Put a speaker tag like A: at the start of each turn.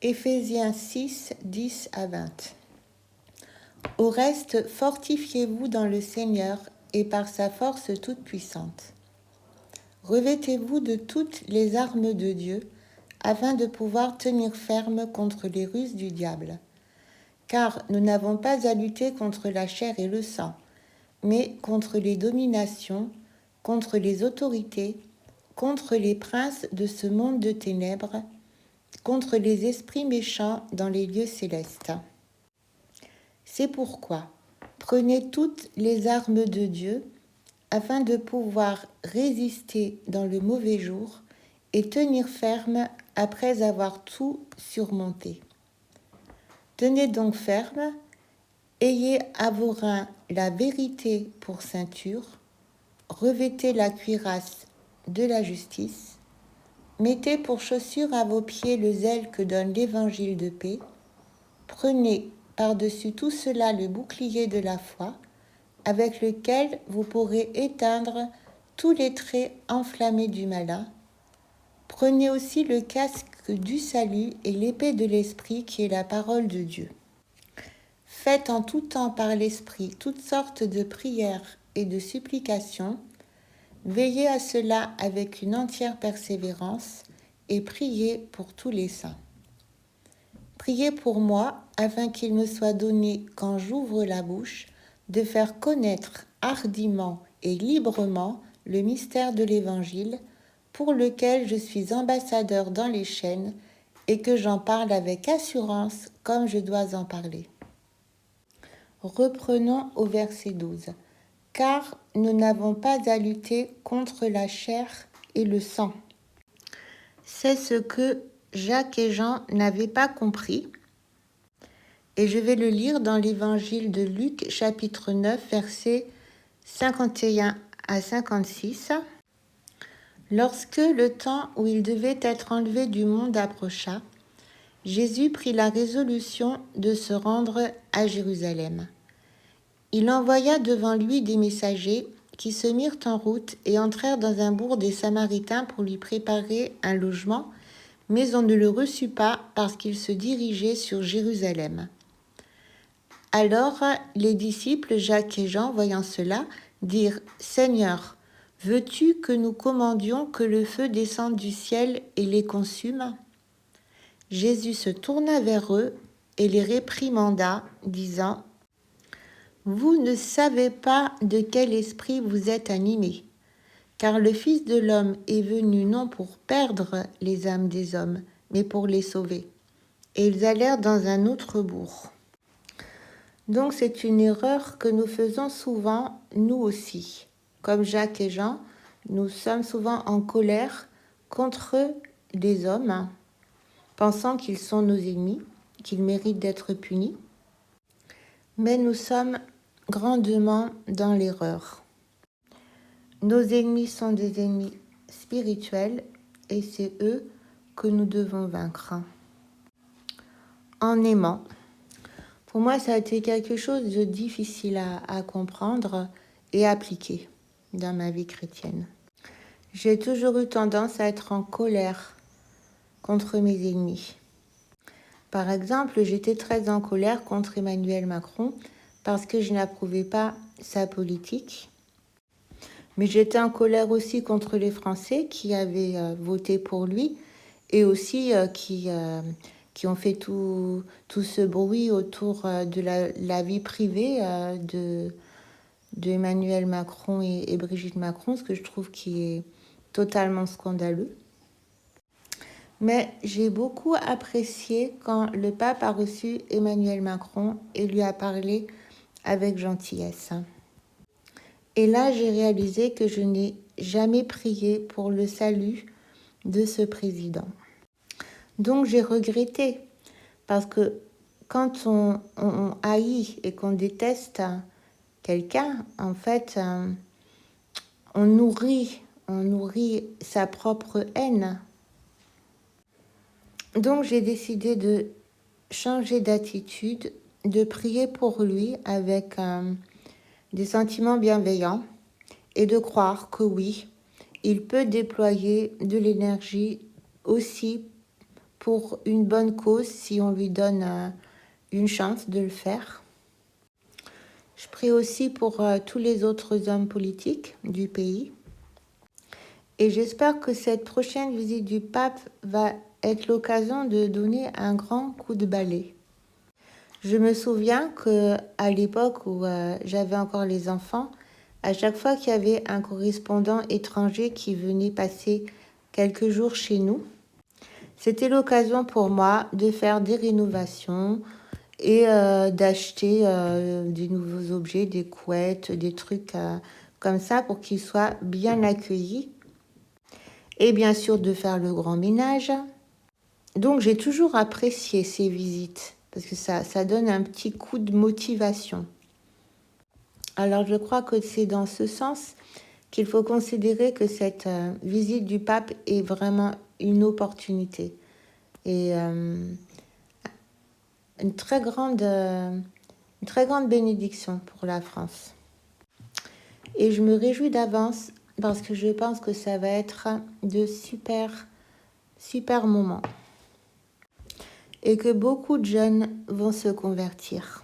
A: Éphésiens 6, 10 à 20. Au reste, fortifiez-vous dans le Seigneur et par sa force toute puissante. Revêtez-vous de toutes les armes de Dieu, afin de pouvoir tenir ferme contre les ruses du diable. Car nous n'avons pas à lutter contre la chair et le sang, mais contre les dominations, contre les autorités, contre les princes de ce monde de ténèbres, contre les esprits méchants dans les lieux célestes. C'est pourquoi prenez toutes les armes de Dieu afin de pouvoir résister dans le mauvais jour et tenir ferme après avoir tout surmonté. Tenez donc ferme, ayez à vos reins la vérité pour ceinture, revêtez la cuirasse de la justice, mettez pour chaussure à vos pieds le zèle que donne l'évangile de paix, prenez par-dessus tout cela le bouclier de la foi, avec lequel vous pourrez éteindre tous les traits enflammés du malin. Prenez aussi le casque du salut et l'épée de l'esprit qui est la parole de Dieu. Faites en tout temps par l'esprit toutes sortes de prières et de supplications. Veillez à cela avec une entière persévérance et priez pour tous les saints. Priez pour moi afin qu'il me soit donné, quand j'ouvre la bouche, de faire connaître hardiment et librement le mystère de l'Évangile, pour lequel je suis ambassadeur dans les chaînes et que j'en parle avec assurance comme je dois en parler. Reprenons au verset 12. Car nous n'avons pas à lutter contre la chair et le sang. C'est ce que Jacques et Jean n'avaient pas compris. Et je vais le lire dans l'évangile de Luc, chapitre 9, versets 51 à 56. Lorsque le temps où il devait être enlevé du monde approcha, Jésus prit la résolution de se rendre à Jérusalem. Il envoya devant lui des messagers qui se mirent en route et entrèrent dans un bourg des Samaritains pour lui préparer un logement, mais on ne le reçut pas parce qu'il se dirigeait sur Jérusalem. Alors les disciples Jacques et Jean, voyant cela, dirent « Seigneur, veux-tu que nous commandions que le feu descende du ciel et les consume ?» Jésus se tourna vers eux et les réprimanda, disant « Vous ne savez pas de quel esprit vous êtes animés, car le Fils de l'homme est venu non pour perdre les âmes des hommes, mais pour les sauver. » Et ils allèrent dans un autre bourg. Donc c'est une erreur que nous faisons souvent, nous aussi. Comme Jacques et Jean, nous sommes souvent en colère contre les hommes, pensant qu'ils sont nos ennemis, qu'ils méritent d'être punis. Mais nous sommes grandement dans l'erreur. Nos ennemis sont des ennemis spirituels et c'est eux que nous devons vaincre. En aimant. Pour moi, ça a été quelque chose de difficile à comprendre et à appliquer dans ma vie chrétienne. J'ai toujours eu tendance à être en colère contre mes ennemis. Par exemple, j'étais très en colère contre Emmanuel Macron parce que je n'approuvais pas sa politique. Mais j'étais en colère aussi contre les Français qui avaient voté pour lui et aussi qui ont fait tout ce bruit autour de la vie privée de Emmanuel Macron et Brigitte Macron, ce que je trouve qui est totalement scandaleux. Mais j'ai beaucoup apprécié quand le pape a reçu Emmanuel Macron et lui a parlé avec gentillesse. Et là, j'ai réalisé que je n'ai jamais prié pour le salut de ce président. Donc j'ai regretté, parce que quand on haït et qu'on déteste quelqu'un, en fait, on nourrit sa propre haine. Donc j'ai décidé de changer d'attitude, de prier pour lui avec des sentiments bienveillants et de croire que oui, il peut déployer de l'énergie aussi pour une bonne cause si on lui donne une chance de le faire. Je prie aussi pour tous les autres hommes politiques du pays. Et j'espère que cette prochaine visite du pape va être l'occasion de donner un grand coup de balai. Je me souviens qu'à l'époque où j'avais encore les enfants, à chaque fois qu'il y avait un correspondant étranger qui venait passer quelques jours chez nous, c'était l'occasion pour moi de faire des rénovations et d'acheter des nouveaux objets, des couettes, des trucs comme ça pour qu'ils soient bien accueillis. Et bien sûr de faire le grand ménage. Donc j'ai toujours apprécié ces visites parce que ça donne un petit coup de motivation. Alors je crois que c'est dans ce sens qu'il faut considérer que cette visite du pape est vraiment une opportunité et une très grande bénédiction pour la France. Et je me réjouis d'avance parce que je pense que ça va être de super moments et que beaucoup de jeunes vont se convertir.